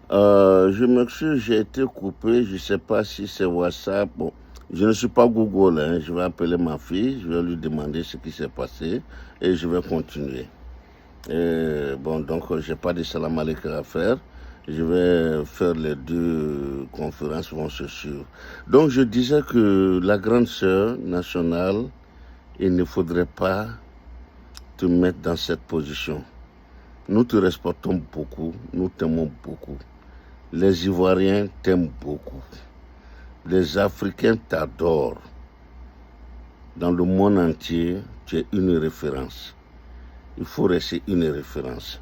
Je m'excuse, j'ai été coupé. Je ne sais pas si c'est WhatsApp. Bon, je ne suis pas Google, hein. Je vais appeler ma fille, je vais lui demander ce qui s'est passé et je vais continuer. Bon, donc, je n'ai pas de salam alaikum à faire. Je vais faire les deux conférences vont se suivre. Donc, je disais que la grande sœur nationale, il ne faudrait pas te mettre dans cette position. Nous te respectons beaucoup, nous t'aimons beaucoup. Les Ivoiriens t'aiment beaucoup. Les Africains t'adorent. Dans le monde entier, tu es une référence. Il faut rester une référence.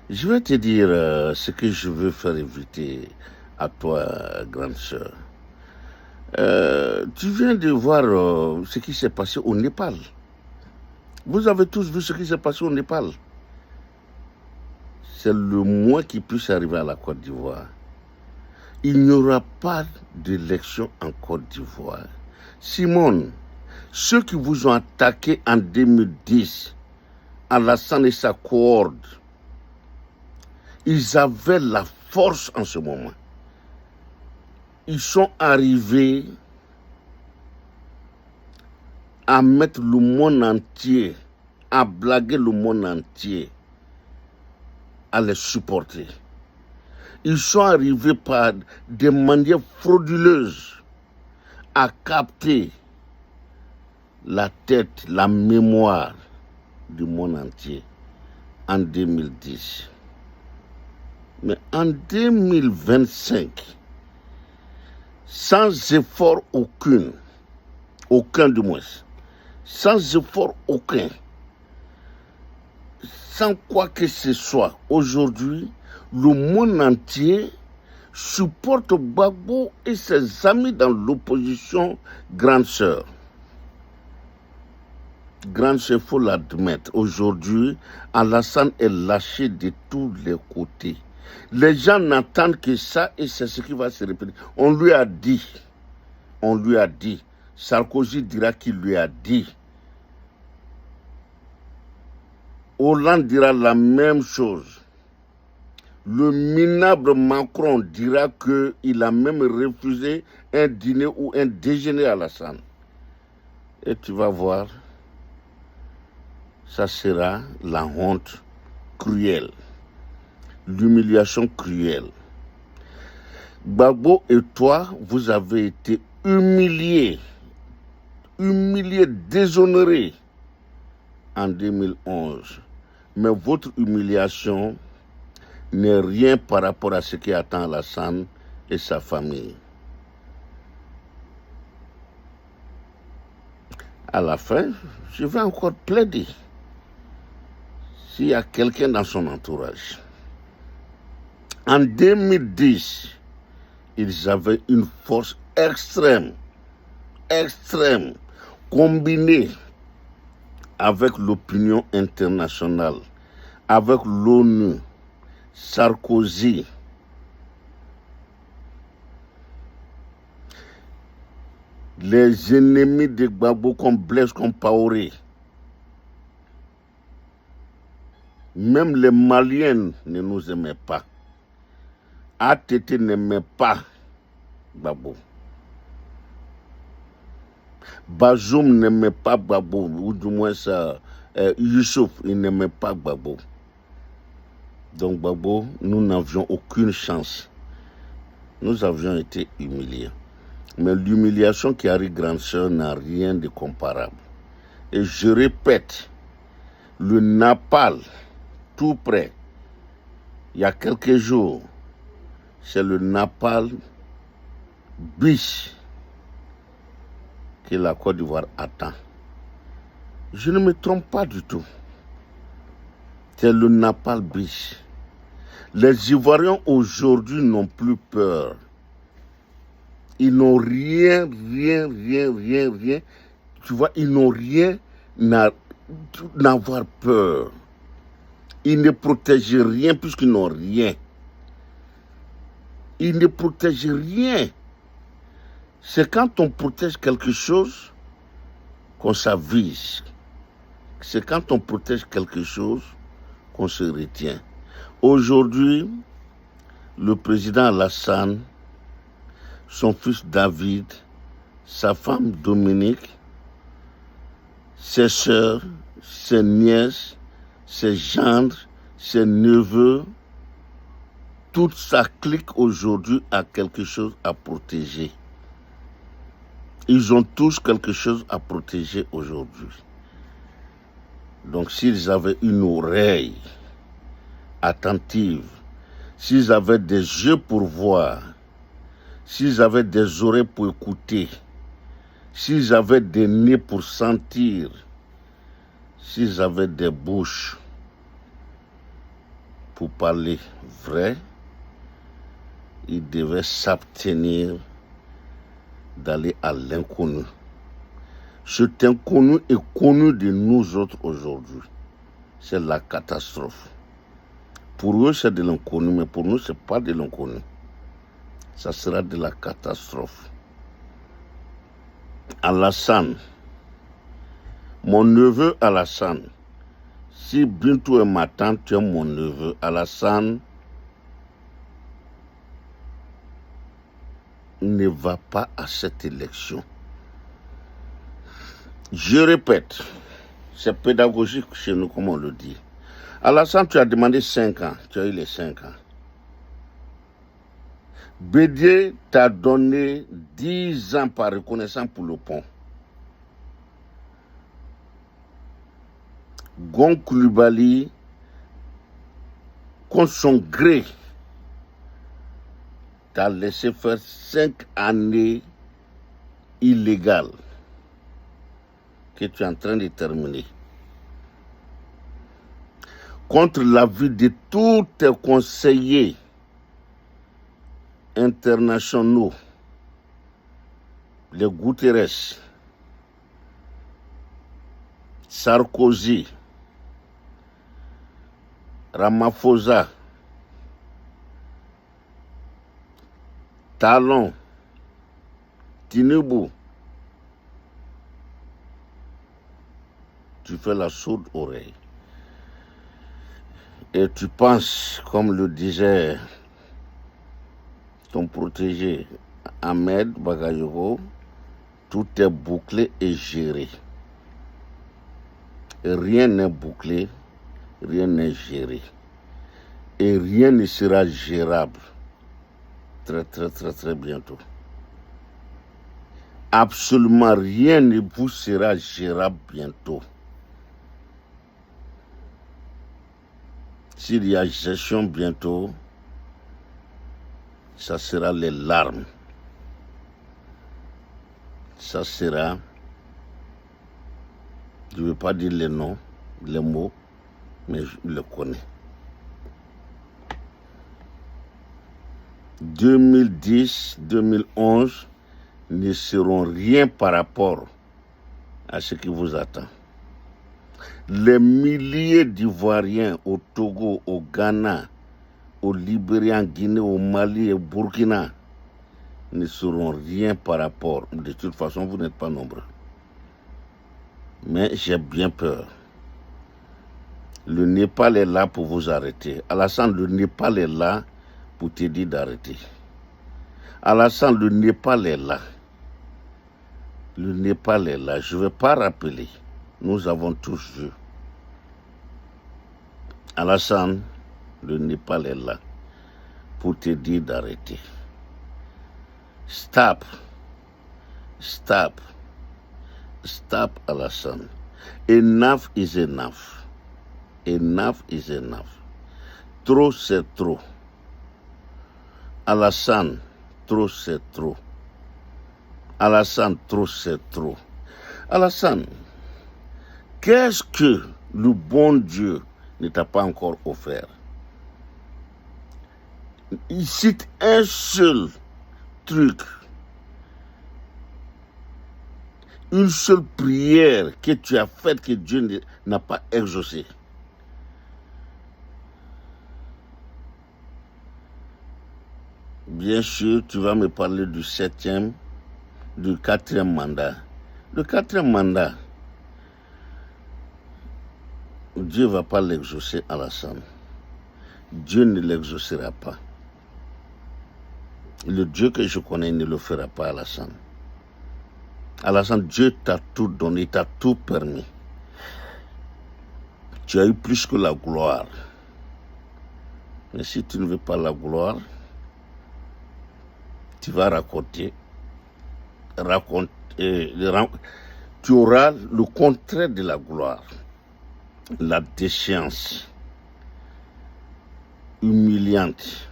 Je vais te dire ce que je veux faire éviter à toi, grande sœur. Tu viens de voir ce qui s'est passé au Népal. Vous avez tous vu ce qui s'est passé au Népal. C'est le moins qui puisse arriver à la Côte d'Ivoire. Il n'y aura pas d'élection en Côte d'Ivoire. Simone, ceux qui vous ont attaqué en 2010, Alassane et sa cohorte, ils avaient la force en ce moment. Ils sont arrivés à mettre le monde entier, à blaguer le monde entier, à les supporter. Ils sont arrivés par des manières frauduleuses à capter la tête, la mémoire du monde entier en 2010. Mais en 2025, sans effort aucun du moins, sans effort aucun, sans quoi que ce soit, aujourd'hui, le monde entier supporte Gbagbo et ses amis dans l'opposition grande sœur. Grande sœur, il faut l'admettre. Aujourd'hui, Alassane est lâché de tous les côtés. Les gens n'attendent que ça et c'est ce qui va se répéter. On lui a dit. Sarkozy dira qu'il lui a dit. Hollande dira la même chose. Le minable Macron dira qu'il a même refusé un dîner ou un déjeuner à Alassane. Et tu vas voir, ça sera la honte cruelle, l'humiliation cruelle. Gbagbo et toi, vous avez été humiliés, déshonorés en 2011. Mais votre humiliation n'est rien par rapport à ce qui attend Alassane et sa famille. À la fin, je vais encore plaider. S'il y a quelqu'un dans son entourage. En 2010, ils avaient une force extrême, combinée avec l'opinion internationale, avec l'ONU, Sarkozy. Les ennemis de Gbagbo comme Blaise Compaoré. Même les Maliens ne nous aimaient pas. ATT n'aimait pas Gbagbo. Bazoum n'aimait pas Gbagbo, ou du moins Youssouf, il n'aimait pas Gbagbo. Donc Gbagbo, nous n'avions aucune chance. Nous avions été humiliés. Mais l'humiliation qui arrive, grande sœur, n'a rien de comparable. Et je répète, le Napal, tout près, il y a quelques jours, c'est le Napal bis que la Côte d'Ivoire attend. Je ne me trompe pas du tout. C'est le Napal bis. Les Ivoiriens aujourd'hui n'ont plus peur. Ils n'ont rien. Tu vois, ils n'ont rien à n'avoir peur. Ils ne protègent rien puisqu'ils n'ont rien. Ils ne protègent rien. C'est quand on protège quelque chose qu'on s'avise. C'est quand on protège quelque chose qu'on se retient. Aujourd'hui, le président Alassane, son fils David, sa femme Dominique, ses sœurs, ses nièces, ses gendres, ses neveux, toute sa clique aujourd'hui a quelque chose à protéger. Ils ont tous quelque chose à protéger aujourd'hui. Donc s'ils avaient une oreille attentive, s'ils avaient des yeux pour voir, s'ils avaient des oreilles pour écouter, s'ils avaient des nez pour sentir, s'ils avaient des bouches pour parler vrai, ils devaient s'abstenir d'aller à l'inconnu. Cet inconnu est connu de nous autres aujourd'hui. C'est la catastrophe. Pour eux, c'est de l'inconnu, mais pour nous, ce n'est pas de l'inconnu. Ça sera de la catastrophe. Alassane, mon neveu Alassane, si Bintou est ma tante, tu es mon neveu. Alassane ne va pas à cette élection. Je répète, c'est pédagogique chez nous, comme on le dit. Alassane, tu as demandé 5 ans, tu as eu les 5 ans. Bédié t'a donné 10 ans par reconnaissance pour le pont. Gon Coulibaly, contre son gré, t'a laissé faire 5 années illégales que tu es en train de terminer. Contre l'avis de tous tes conseillers internationaux, les Guterres, Sarkozy, Ramaphosa, Talon, Tinubu, tu fais la sourde oreille. Et tu penses, comme le disait ton protégé Ahmed Bagayoko, tout est bouclé et géré. Et rien n'est bouclé, rien n'est géré. Et rien ne sera gérable très bientôt. Absolument rien ne vous sera gérable bientôt. S'il y a gestion bientôt, ça sera les larmes. Ça sera, je ne veux pas dire les noms, les mots, mais je les connais. 2010, 2011 ne seront rien par rapport à ce qui vous attend. Les milliers d'Ivoiriens au Togo, au Ghana, au Libéria, en Guinée, au Mali et au Burkina ne seront rien par rapport. De toute façon, vous n'êtes pas nombreux. Mais j'ai bien peur. Le Népal est là pour vous arrêter. Alassane, le Népal est là pour te dire d'arrêter. Alassane, le Népal est là. Le Népal est là. Je ne vais pas rappeler. Nous avons tous vu. Alassane, le Népal est là pour te dire d'arrêter. Stop. Stop. Stop, Alassane. Enough is enough. Enough is enough. Trop, c'est trop. Alassane, trop, c'est trop. Alassane, trop, c'est trop. Alassane, qu'est-ce que le bon Dieu ne t'a pas encore offert? Il cite un seul truc, une seule prière que tu as faite que Dieu n'a pas exaucée. Bien sûr, tu vas me parler du 7e, du 4e mandat. Le 4e mandat, Dieu ne va pas l'exaucer, Alassane. Dieu ne l'exaucera pas. Le Dieu que je connais ne le fera pas, Alassane. Alassane, Dieu t'a tout donné, t'a tout permis. Tu as eu plus que la gloire. Mais si tu ne veux pas la gloire, tu vas raconter, tu auras le contraire de la gloire, la déchéance humiliante,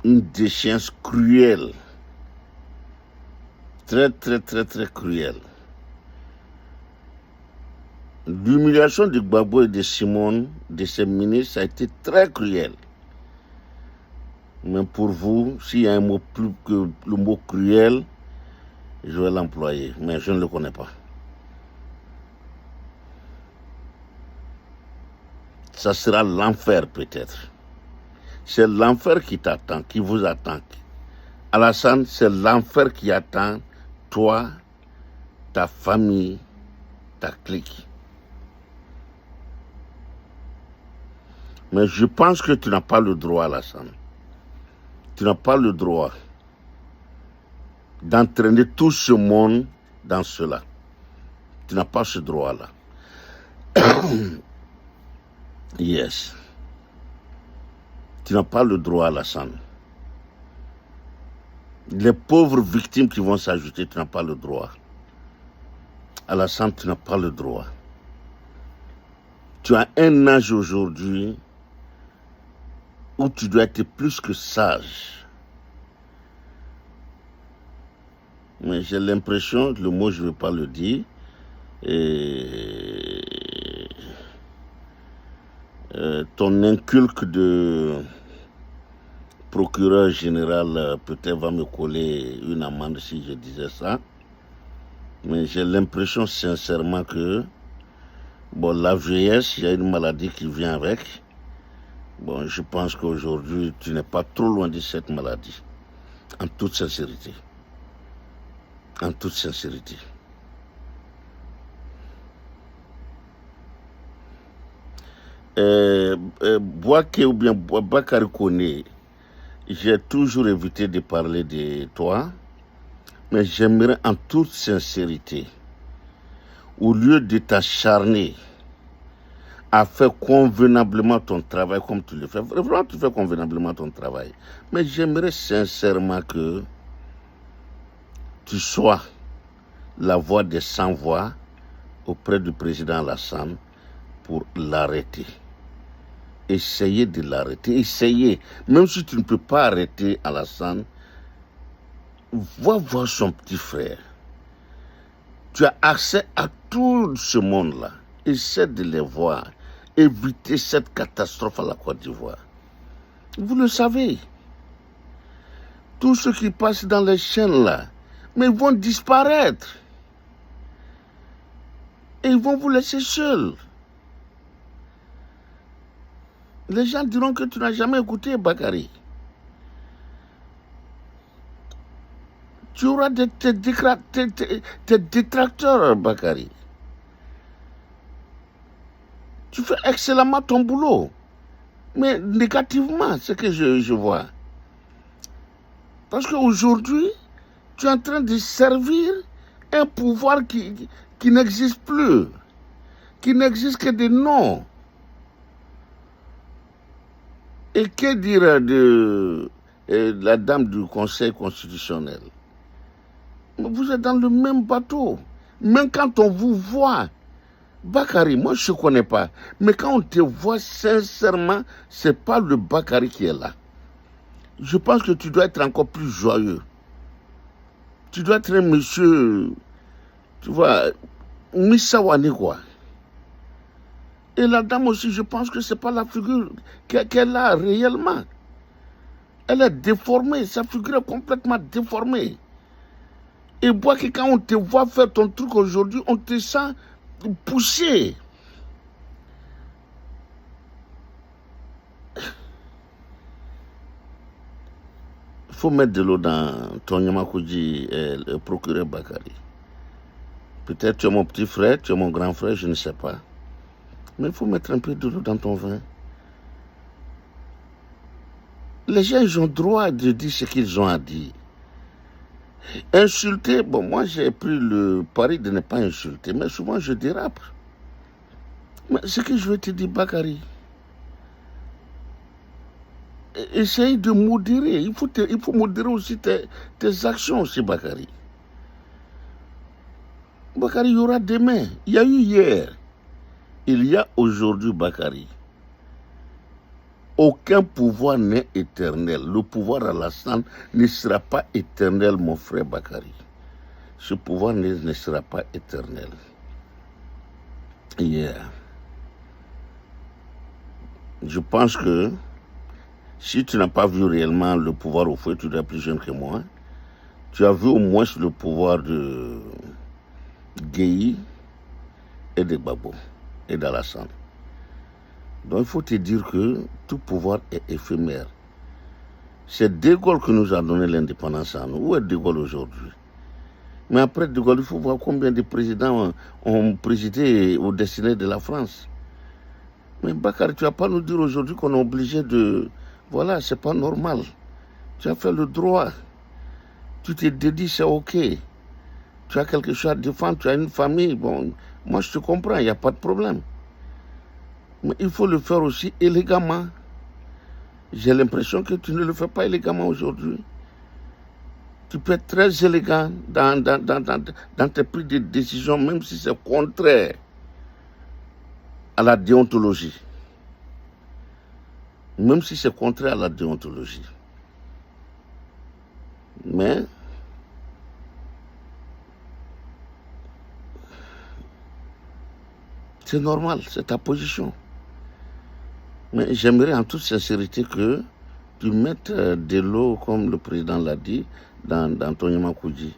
une déchéance cruelle, très cruelle. L'humiliation de Gbagbo et de Simone, de ses ministres, ça a été très cruel. Mais pour vous, s'il y a un mot plus que le mot cruel, je vais l'employer, mais je ne le connais pas. Ça sera l'enfer peut-être. C'est l'enfer qui t'attend, qui vous attend. Alassane, c'est l'enfer qui attend toi, ta famille, ta clique. Mais je pense que tu n'as pas le droit, Alassane. Tu n'as pas le droit d'entraîner tout ce monde dans cela. Tu n'as pas ce droit-là. Yes. Tu n'as pas le droit, Alassane. Les pauvres victimes qui vont s'ajouter, tu n'as pas le droit. Alassane, tu n'as pas le droit. Tu as un âge aujourd'hui où tu dois être plus que sage. Mais j'ai l'impression, le mot je ne vais pas le dire, ton inculque de procureur général peut-être va me coller une amende si je disais ça. Mais j'ai l'impression sincèrement que bon, la vieillesse, il y a une maladie qui vient avec. Bon, je pense qu'aujourd'hui, tu n'es pas trop loin de cette maladie. En toute sincérité. En toute sincérité. Bouaké ou bien Bakary Koné, j'ai toujours évité de parler de toi, mais j'aimerais en toute sincérité, au lieu de t'acharner à faire convenablement ton travail comme tu le fais, vraiment tu fais convenablement ton travail, mais j'aimerais sincèrement que tu sois la voix des sans-voix auprès du président Alassane pour l'arrêter. Essayez de l'arrêter, essayez. Même si tu ne peux pas arrêter Alassane, va voir son petit frère. Tu as accès à tout ce monde-là. Essaie de les voir. Éviter cette catastrophe à la Côte d'Ivoire. Vous le savez. Tous ceux qui passent dans les chaînes là, mais ils vont disparaître. Et ils vont vous laisser seuls. Les gens diront que tu n'as jamais écouté Bakary. Tu auras tes détracteurs, Bakary. Tu fais excellemment ton boulot. Mais négativement, c'est que je vois. Parce qu'aujourd'hui, tu es en train de servir un pouvoir qui n'existe plus. Qui n'existe que des noms. Et que dire de la dame du Conseil constitutionnel? Vous êtes dans le même bateau. Même quand on vous voit, Bakary, moi je ne connais pas, mais quand on te voit sincèrement, ce n'est pas le Bakary qui est là. Je pense que tu dois être encore plus joyeux. Tu dois être un monsieur, tu vois, Missawane quoi. Et la dame aussi, je pense que ce n'est pas la figure qu'elle a réellement. Elle est déformée, sa figure est complètement déformée. Et vois que quand on te voit faire ton truc aujourd'hui, on te sent poussé. Il faut mettre de l'eau dans ton Yamakoudji, le procureur Bakary. Peut-être tu es mon petit frère, tu es mon grand frère, je ne sais pas. Mais il faut mettre un peu de l'eau dans ton vin. Les gens, ils ont droit de dire ce qu'ils ont à dire. Insulter, bon, moi j'ai pris le pari de ne pas insulter, mais souvent je dérape. Mais ce que je veux te dire, Bakary, essaye de modérer. Il faut modérer aussi tes actions aussi, Bakary. Bakary, il y aura demain. Il y a eu hier. Il y a aujourd'hui, Bakary. Aucun pouvoir n'est éternel. Le pouvoir Alassane ne sera pas éternel, mon frère Bakary. Ce pouvoir ne sera pas éternel. Je pense que si tu n'as pas vu réellement le pouvoir au feu, tu es plus jeune que moi. Tu as vu au moins le pouvoir de Gueye et de Gbagbo et d'Alassane. Donc il faut te dire que tout pouvoir est éphémère. C'est De Gaulle qui nous a donné l'indépendance à nous. Où est De Gaulle aujourd'hui? Mais après De Gaulle, il faut voir combien de présidents ont présidé au destiné de la France. Mais Bakary, tu ne vas pas nous dire aujourd'hui qu'on est obligé de... Voilà, c'est pas normal. Tu as fait le droit. Tu t'es dédié, c'est OK. Tu as quelque chose à défendre, tu as une famille. Bon, moi je te comprends, il n'y a pas de problème. Mais il faut le faire aussi élégamment. J'ai l'impression que tu ne le fais pas élégamment aujourd'hui. Tu peux être très élégant dans tes prises de décision, même si c'est contraire à la déontologie. Même si c'est contraire à la déontologie. Mais c'est normal, c'est ta position. Mais j'aimerais en toute sincérité que tu mettes de l'eau, comme le président l'a dit, dans ton Yamakoudji.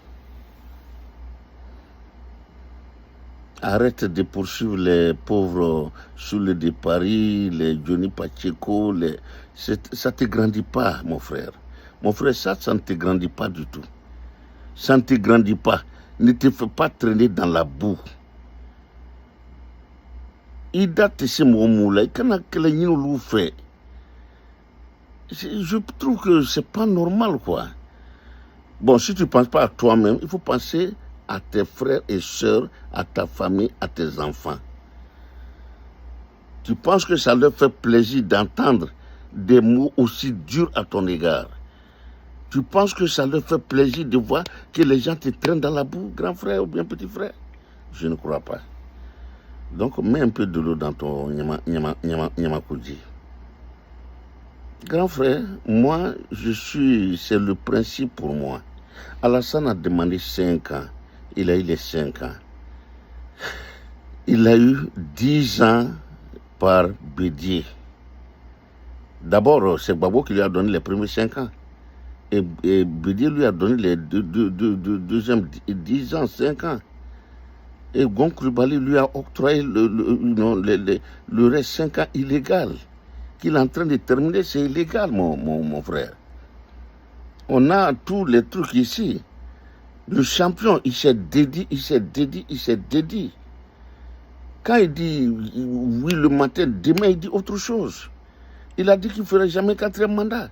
Arrête de poursuivre les pauvres sous le de Paris, les Johnny Pacheco. Ça ne te grandit pas, mon frère. Mon frère, ça ne te grandit pas du tout. Ça ne te grandit pas. Ne te fais pas traîner dans la boue. Il date ce moment-là. Je trouve que c'est pas normal, quoi. Bon, si tu ne penses pas à toi-même, il faut penser à tes frères et sœurs, à ta famille, à tes enfants. Tu penses que ça leur fait plaisir d'entendre des mots aussi durs à ton égard? Tu penses que ça leur fait plaisir de voir que les gens te traînent dans la boue, grand frère ou bien petit frère? Je ne crois pas. Donc, mets un peu de l'eau dans ton Yamakoudji. Grand frère, moi, c'est le principe pour moi. Alassane a demandé 5 ans. Il a eu les 5 ans. Il a eu 10 ans par Bédier. D'abord, c'est Gbagbo qui lui a donné les premiers 5 ans. Et Bédier lui a donné les deuxièmes 10 ans, 5 ans. Et Gon Coulibaly lui a octroyé le reste 5 ans illégal. Qu'il est en train de terminer, c'est illégal, mon frère. On a tous les trucs ici. Le champion, il s'est dédié. Quand il dit oui le matin, demain il dit autre chose. Il a dit qu'il ne ferait jamais 4e mandat.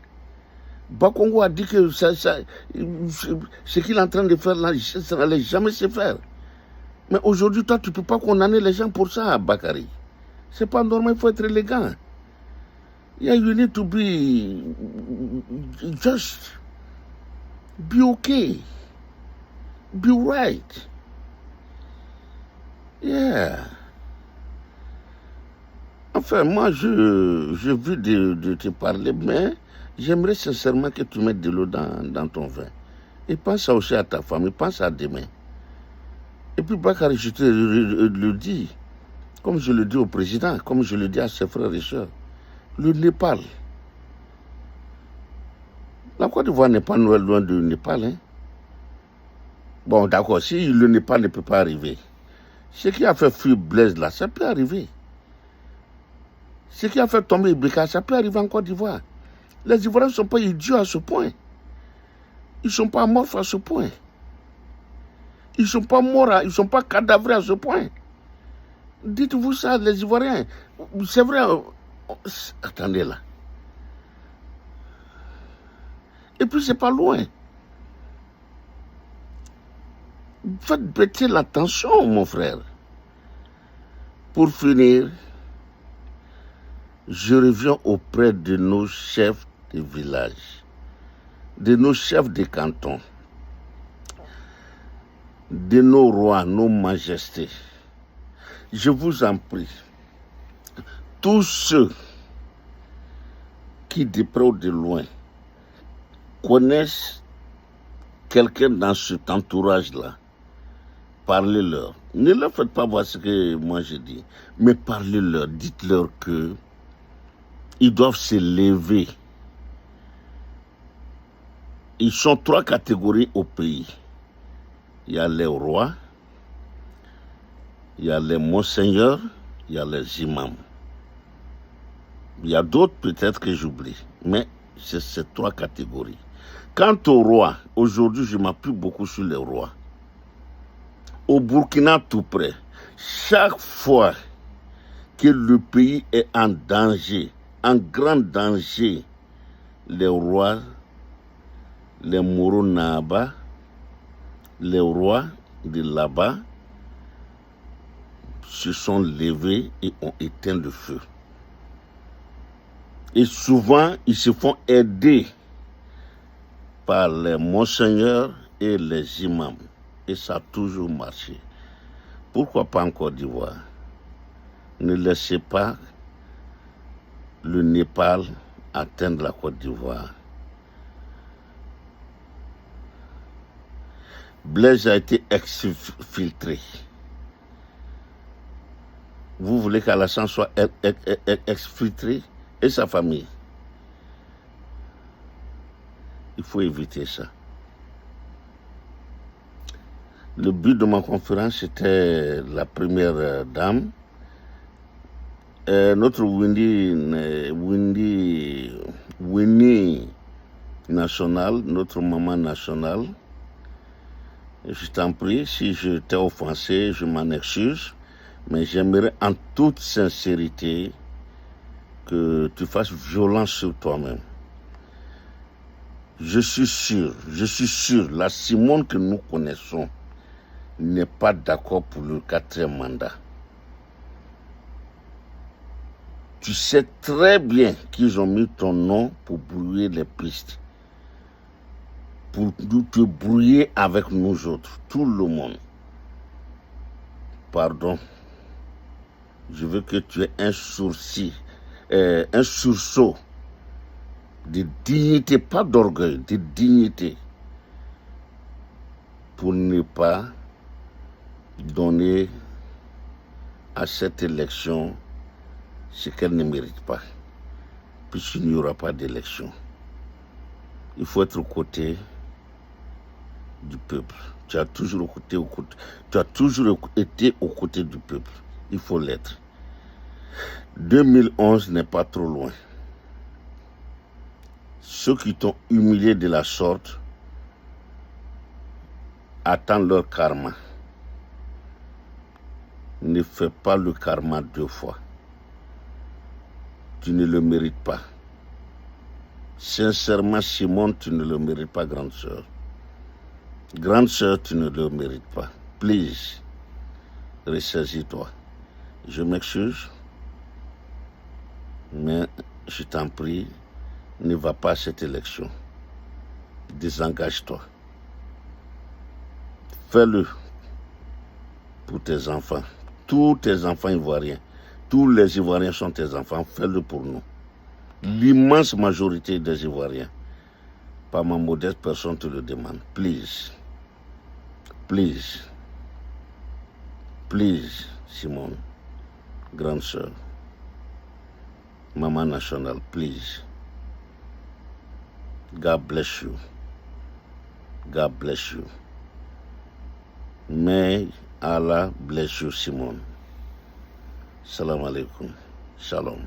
Bakongo a dit que ce qu'il est en train de faire là, ça n'allait jamais se faire. Mais aujourd'hui, toi, tu ne peux pas condamner les gens pour ça, Bakary. C'est pas normal, il faut être élégant. Yeah, you need to be just be okay. Be right. Yeah. Enfin, moi, je veux de te parler, mais j'aimerais sincèrement que tu mettes de l'eau dans ton vin. Et pense aussi à ta famille, pense à demain. Et puis, Bakary, je te le dis, comme je le dis au président, comme je le dis à ses frères et sœurs, le Népal. La Côte d'Ivoire n'est pas loin du Népal. Hein? Bon, d'accord, si le Népal ne peut pas arriver, ce qui a fait fuir Blaise là, ça peut arriver. Ce qui a fait tomber Ibeka, ça peut arriver en Côte d'Ivoire. Les Ivoiriens ne sont pas idiots à ce point. Ils ne sont pas amorphes à ce point. Ils ne sont pas morts, ils ne sont pas cadavrés à ce point. Dites-vous ça, les Ivoiriens. C'est vrai. Attendez là. Et puis, c'est pas loin. Faites péter l'attention, mon frère. Pour finir, je reviens auprès de nos chefs de village, de nos chefs de canton, de nos rois, nos majestés. Je vous en prie, tous ceux qui de près ou de loin connaissent quelqu'un dans cet entourage-là, parlez-leur. Ne leur faites pas voir ce que moi je dis, mais parlez-leur, dites-leur que ils doivent se lever. Ils sont 3 catégories au pays. Il y a les rois, il y a les monseigneurs, il y a les imams. Il y a d'autres peut-être que j'oublie, mais c'est ces 3 catégories. Quant aux rois, aujourd'hui je m'appuie beaucoup sur les rois. Au Burkina tout près, chaque fois que le pays est en danger, en grand danger, les rois, les Moronaba, les rois de là-bas se sont levés et ont éteint le feu. Et souvent, ils se font aider par les monseigneurs et les imams. Et ça a toujours marché. Pourquoi pas en Côte d'Ivoire? Ne laissez pas le Népal atteindre la Côte d'Ivoire. Blaise a été exfiltré. Vous voulez qu'Alassane soit exfiltré et sa famille? Il faut éviter ça. Le but de ma conférence était la première dame, notre Winnie nationale, notre maman nationale. Je t'en prie, si je t'ai offensé, je m'en excuse, mais j'aimerais en toute sincérité que tu fasses violence sur toi-même. Je suis sûr, la Simone que nous connaissons n'est pas d'accord pour le 4e mandat. Tu sais très bien qu'ils ont mis ton nom pour brouiller les pistes, pour te brouiller avec nous autres, tout le monde. Pardon, je veux que tu aies un sursaut de dignité, pas d'orgueil, de dignité, pour ne pas donner à cette élection ce qu'elle ne mérite pas, puisqu'il n'y aura pas d'élection. Il faut être aux côtés du peuple. Tu as toujours été aux côtés du peuple. Il faut l'être. 2011 n'est pas trop loin. Ceux qui t'ont humilié de la sorte attendent leur karma. Ne fais pas le karma 2 fois. Tu ne le mérites pas. Sincèrement, Simone, tu ne le mérites pas, grande sœur. Grande sœur, tu ne le mérites pas. Please, ressaisis-toi. Je m'excuse, mais je t'en prie, ne va pas à cette élection. Désengage-toi. Fais-le pour tes enfants. Tous tes enfants ivoiriens. Tous les Ivoiriens sont tes enfants. Fais-le pour nous. L'immense majorité des Ivoiriens. Par ma modeste personne te le demande. Please. Please. Please, Simone. Grande sœur. Maman nationale, please. God bless you. God bless you. May Allah bless you, Simone. Salam alaikum. Shalom.